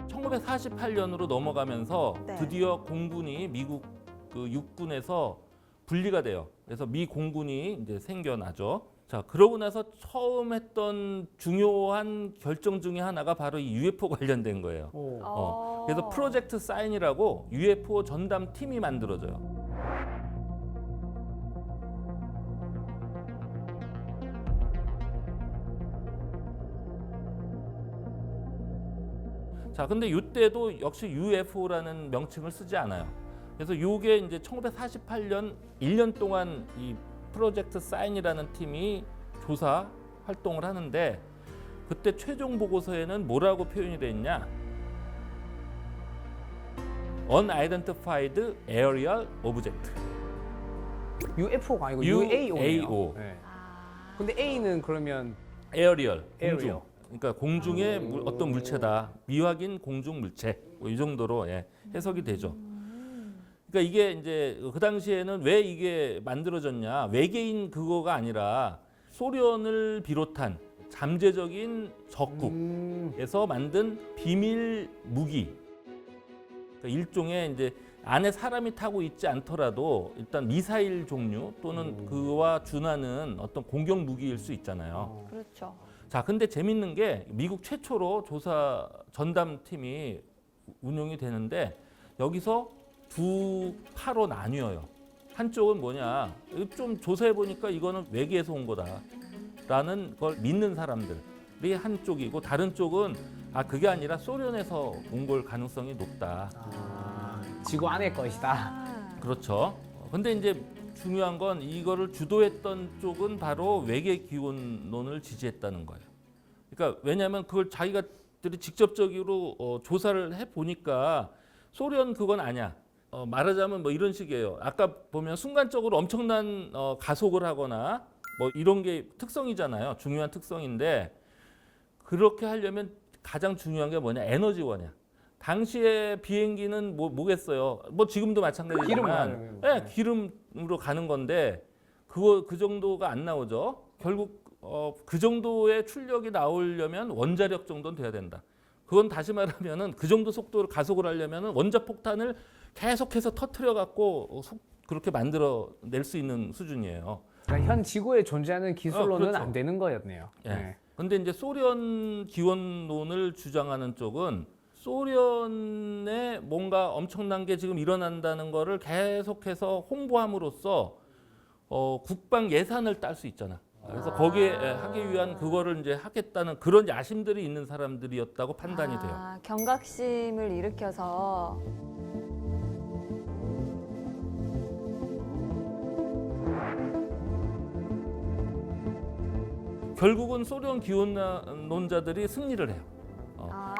1948년으로 넘어가면서 네. 드디어 공군이 미국 그 육군에서 분리가 돼요. 그래서 미 공군이 이제 생겨나죠. 자, 그러고 나서 처음 했던 중요한 결정 중에 하나가 바로 이 UFO 관련된 거예요. 그래서 프로젝트 사인이라고 UFO 전담 팀이 만들어져요. 자, 근데 이때도 역시 UFO라는 명칭을 쓰지 않아요. 그래서 이게 이제 1948년 1년 동안 이 프로젝트 사인이라는 팀이 조사 활동을 하는데 그때 최종 보고서에는 뭐라고 표현이 돼 있냐? Unidentified Aerial Object. UFO가 아니고 UAO네요. UAO. 네. 아. 근데 A는 그러면 에어리얼, Aerial. 공중. 그러니까 공중의 어떤 물체다. 미확인 공중 물체. 뭐 이 정도로 해석이 되죠. 그러니까 이게 이제 그 당시에는 왜 이게 만들어졌냐? 외계인 그거가 아니라 소련을 비롯한 잠재적인 적국에서 만든 비밀 무기. 그러니까 일종의 이제 안에 사람이 타고 있지 않더라도 일단 미사일 종류 또는 그와 준하는 어떤 공격 무기일 수 있잖아요. 그렇죠. 자, 근데 재밌는 게 미국 최초로 조사 전담팀이 운용이 되는데 여기서 두 파로 나뉘어요. 한쪽은 뭐냐? 좀 조사해 보니까 이거는 외계에서 온 거다라는 걸 믿는 사람들이 한쪽이고 다른 쪽은 그게 아니라 소련에서 온 걸 가능성이 높다. 지구 안의 것이다. 아. 그렇죠. 근데 이제 중요한 건 이거를 주도했던 쪽은 바로 외계 기원론을 지지했다는 거예요. 그러니까 왜냐하면 그걸 자기가들이 직접적으로 조사를 해 보니까 소련 그건 아니야. 말하자면 뭐 이런 식이에요. 아까 보면 순간적으로 엄청난 가속을 하거나 뭐 이런 게 특성이잖아요. 중요한 특성인데 그렇게 하려면 가장 중요한 게 뭐냐? 에너지원이야. 당시에 비행기는 뭐겠어요? 뭐 지금도 마찬가지지만 기름으로 가는 건데 그 정도가 안 나오죠. 결국 그 정도의 출력이 나오려면 원자력 정도는 돼야 된다. 그건 다시 말하면은 그 정도 속도로 가속을 하려면은 원자폭탄을 계속해서 터트려 갖고 그렇게 만들어 낼 수 있는 수준이에요. 그러니까 현 지구에 존재하는 기술로는 그렇죠. 안 되는 거였네요. 예. 근데 이제 소련 기원론을 주장하는 쪽은 소련에 뭔가 엄청난 게 지금 일어난다는 거를 계속해서 홍보함으로써 국방 예산을 딸 수 있잖아. 그래서 거기에 하기 위한 그거를 이제 하겠다는 그런 야심들이 있는 사람들이었다고 판단이 돼요. 경각심을 일으켜서. 결국은 소련 기원론자들이 승리를 해요.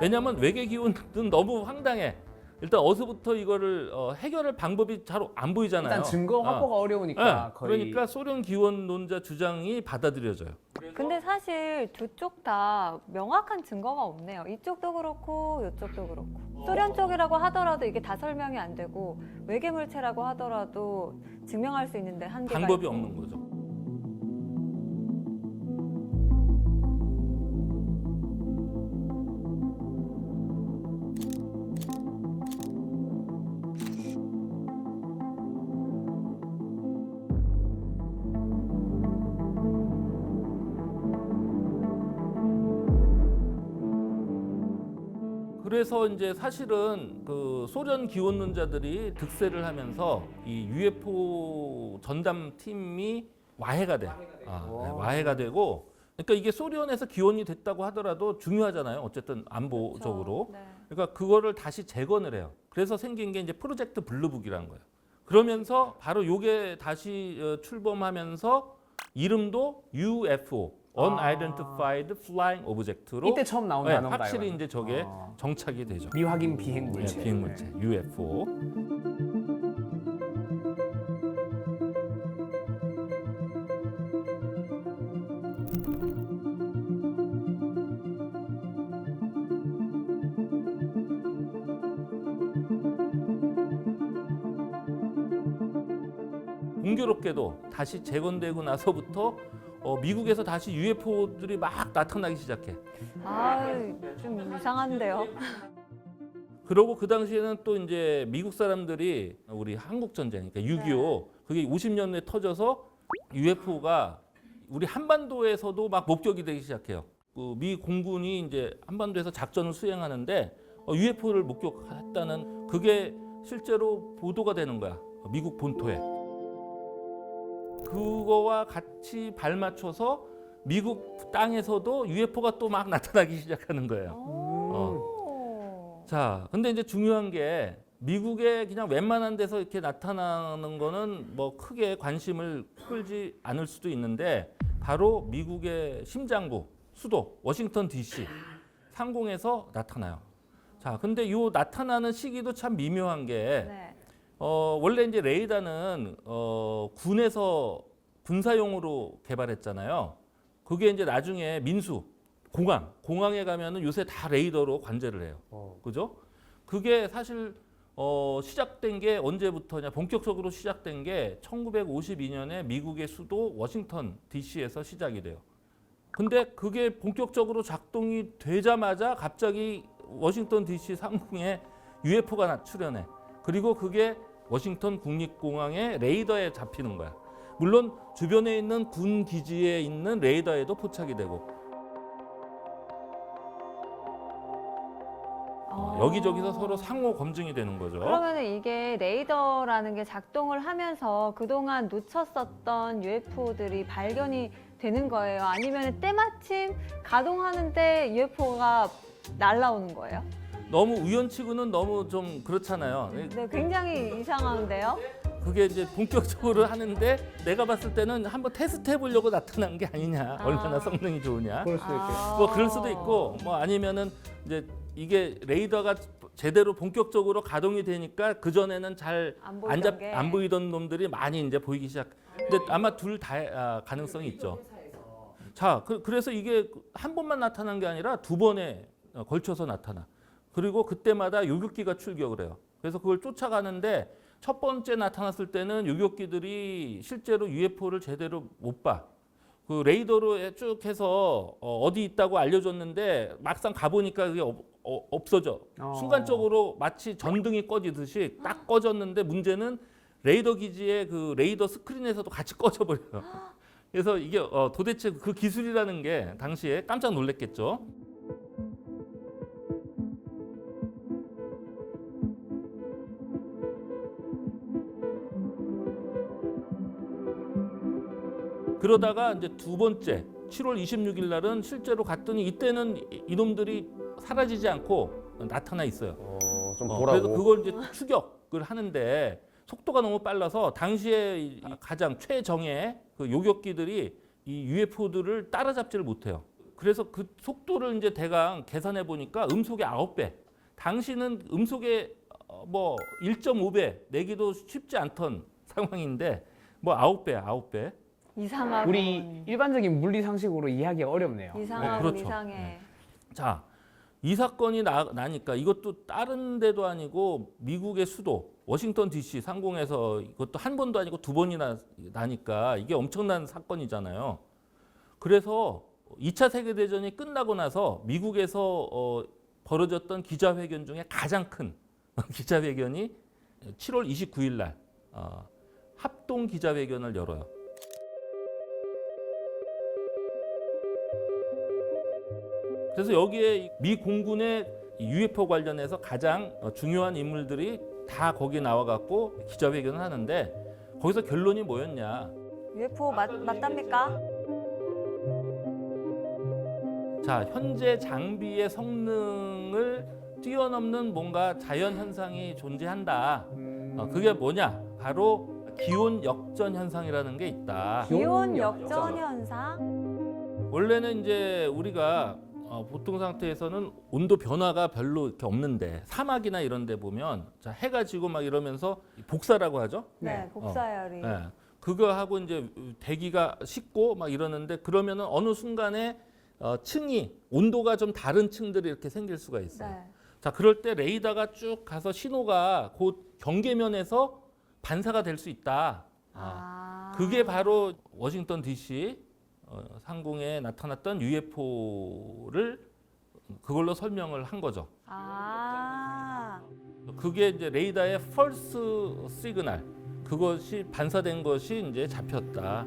왜냐하면 외계 기원은 너무 황당해. 일단 어디서부터 이거를 해결할 방법이 잘 안 보이잖아요. 일단 증거 확보가 어려우니까 거의 그러니까 소련 기원론자 주장이 받아들여져요. 근데 사실 두 쪽 다 명확한 증거가 없네요. 이쪽도 그렇고 이쪽도 그렇고. 소련 쪽이라고 하더라도 이게 다 설명이 안 되고 외계물체라고 하더라도 증명할 수 있는데 한계가 방법이 있고. 없는 거죠. 그래서 이제 사실은 그 소련 기원론자들이 득세를 하면서 이 UFO 전담 팀이 와해가 돼. 와해가 되고, 그러니까 이게 소련에서 기원이 됐다고 하더라도 중요하잖아요. 어쨌든 안보적으로. 그렇죠. 네. 그러니까 그거를 다시 재건을 해요. 그래서 생긴 게 이제 프로젝트 블루북이라는 거예요. 그러면서 바로 요게 다시 출범하면서 이름도 UFO. Unidentified Flying Object로 이때 처음 나온 단어인가요? 확실히 이제 저게 정착이 되죠. 미확인 비행 물체. 비행 물체 UFO. 공교롭게도 다시 재건되고 나서부터 미국에서 다시 UFO들이 막 나타나기 시작해. 좀 이상한데요. 그러고 그 당시에는 또 이제 미국 사람들이 우리 한국 전쟁, 그러니까 6.25 그게 50년대에 터져서 UFO가 우리 한반도에서도 막 목격이 되기 시작해요. 그 미 공군이 이제 한반도에서 작전을 수행하는데 UFO를 목격했다는 그게 실제로 보도가 되는 거야. 미국 본토에. 그거와 같이 발맞춰서 미국 땅에서도 UFO가 또 막 나타나기 시작하는 거예요. 오. 자, 근데 이제 중요한 게 미국에 그냥 웬만한 데서 이렇게 나타나는 거는 뭐 크게 관심을 끌지 않을 수도 있는데 바로 미국의 심장부, 수도 워싱턴 DC 상공에서 나타나요. 자, 근데 요 나타나는 시기도 참 미묘한 게 네. 원래 이제 레이더는 군에서 군사용으로 개발했잖아요. 그게 이제 나중에 민수 공항에 가면은 요새 다 레이더로 관제를 해요. 그죠? 그게 사실 시작된 게 언제부터냐? 본격적으로 시작된 게 1952년에 미국의 수도 워싱턴 DC에서 시작이 돼요. 근데 그게 본격적으로 작동이 되자마자 갑자기 워싱턴 DC 상공에 UFO가 출현해. 그리고 그게 워싱턴 국립공항의 레이더에 잡히는 거야. 물론 주변에 있는 군 기지에 있는 레이더에도 포착이 되고 여기저기서 서로 상호 검증이 되는 거죠. 그러면 이게 레이더라는 게 작동을 하면서 그동안 놓쳤었던 UFO들이 발견이 되는 거예요? 아니면 때마침 가동하는데 UFO가 날라오는 거예요? 너무 우연치고는 너무 좀 그렇잖아요. 네, 굉장히 이상한데요? 그게 이제 본격적으로 하는데 내가 봤을 때는 한번 테스트 해보려고 나타난 게 아니냐. 얼마나 성능이 좋으냐. 그럴 수도 있겠죠. 뭐 그럴 수도 있고 뭐 아니면은 이제 이게 레이더가 제대로 본격적으로 가동이 되니까 그 전에는 잘 안 보이던 놈들이 많이 이제 보이기 시작. 근데 아마 둘 다 가능성이 있죠. 자, 그래서 이게 한 번만 나타난 게 아니라 두 번에 걸쳐서 나타나. 그리고 그때마다 요격기가 출격을 해요. 그래서 그걸 쫓아가는데 첫 번째 나타났을 때는 요격기들이 실제로 UFO를 제대로 못 봐. 그 레이더로 쭉 해서 어디 있다고 알려줬는데 막상 가보니까 그게 없어져. 순간적으로 마치 전등이 꺼지듯이 딱 꺼졌는데 문제는 레이더 기지의 그 레이더 스크린에서도 같이 꺼져버려요. 그래서 이게 도대체 그 기술이라는 게 당시에 깜짝 놀랐겠죠. 그러다가 이제 두 번째 7월 26일 날은 실제로 갔더니 이때는 이놈들이 사라지지 않고 나타나 있어요. 좀 그래서 보라고. 그걸 이제 추격을 하는데 속도가 너무 빨라서 당시에 가장 최정예 그 요격기들이 이 UFO들을 따라잡지를 못해요. 그래서 그 속도를 이제 대강 계산해 보니까 음속의 9배. 당시는 음속의 뭐 1.5배 내기도 쉽지 않던 상황인데 뭐 9배. 이상하고 우리 일반적인 물리 상식으로 이해하기 어렵네요. 이상하고 그렇죠. 이상해. 자, 이 사건이 나니까 이것도 다른 데도 아니고 미국의 수도 워싱턴 DC 상공에서 이것도 한 번도 아니고 두 번이나 나니까 이게 엄청난 사건이잖아요. 그래서 2차 세계대전이 끝나고 나서 미국에서 벌어졌던 기자회견 중에 가장 큰 기자회견이 7월 29일 날 합동 기자회견을 열어요. 그래서 여기에 미 공군의 UFO 관련해서 가장 중요한 인물들이 다 거기 나와갖고 기자회견을 하는데 거기서 결론이 뭐였냐? UFO 맞답니까? 자, 현재 장비의 성능을 뛰어넘는 뭔가 자연 현상이 존재한다. 그게 뭐냐? 바로 기온 역전 현상이라는 게 있다. 기온 역전 현상? 원래는 이제 우리가 보통 상태에서는 온도 변화가 별로 이렇게 없는데 사막이나 이런 데 보면 자, 해가 지고 막 이러면서 복사라고 하죠. 네, 복사열이. 네. 그거 하고 이제 대기가 식고 막 이러는데 그러면은 어느 순간에 층이 온도가 좀 다른 층들이 이렇게 생길 수가 있어요. 네. 자, 그럴 때 레이더가 쭉 가서 신호가 곧 경계면에서 반사가 될 수 있다. 그게 바로 워싱턴 DC 상공에 나타났던 UFO를 그걸로 설명을 한 거죠. 그게 이제 레이더의 펄스 시그널 그것이 반사된 것이 이제 잡혔다.